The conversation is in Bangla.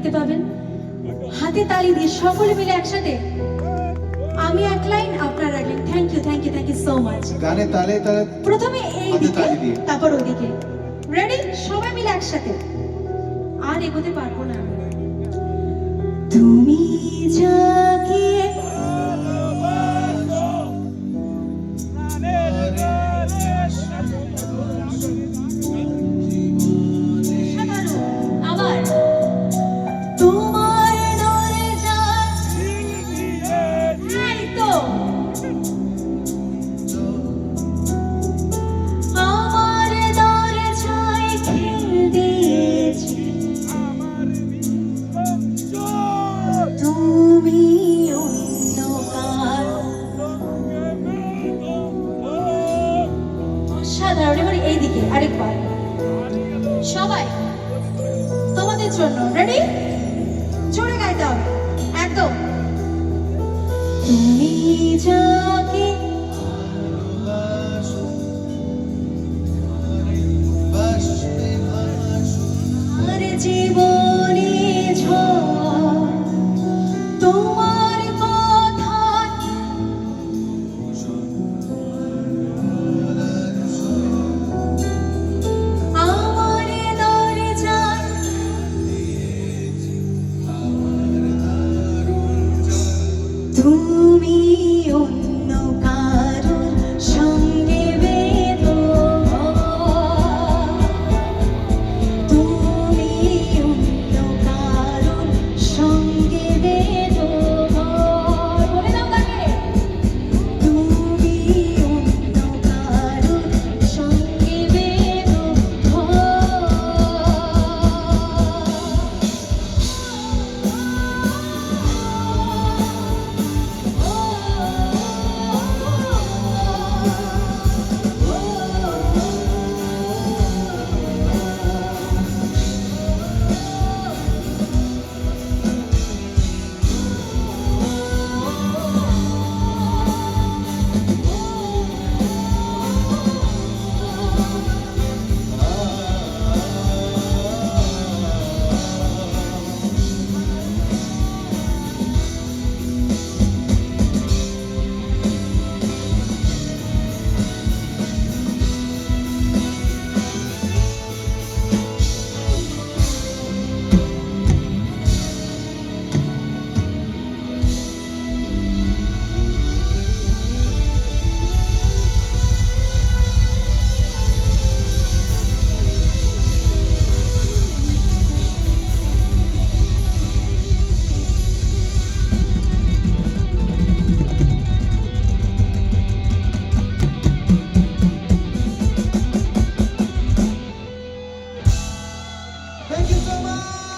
দেখতে পাবেন। হাতে তালি দিয়ে সকলে মিলে একসাথে, আমি এক লাইন আপনার এক line. Thank you thank you thank you so much. গানে তালে তালে প্রথমে এই হাতে দিকে তালি দিয়ে। তারপর ওদিকে। রেডি? সবাই মিলে একসাথে। আর এগোতে পারবো না আমি। তুমি যাকে আবার তোমার দরে যাচ্ছি, এই তো আমার দরে ছাই খেল দিয়েছি তুমি অন্য কারো। সাধারণ। এবার এইদিকে আরেকবার সবাই তোমাদের জন্য। রেডি? জোরে গাইতে হবে একদম। তুমি যা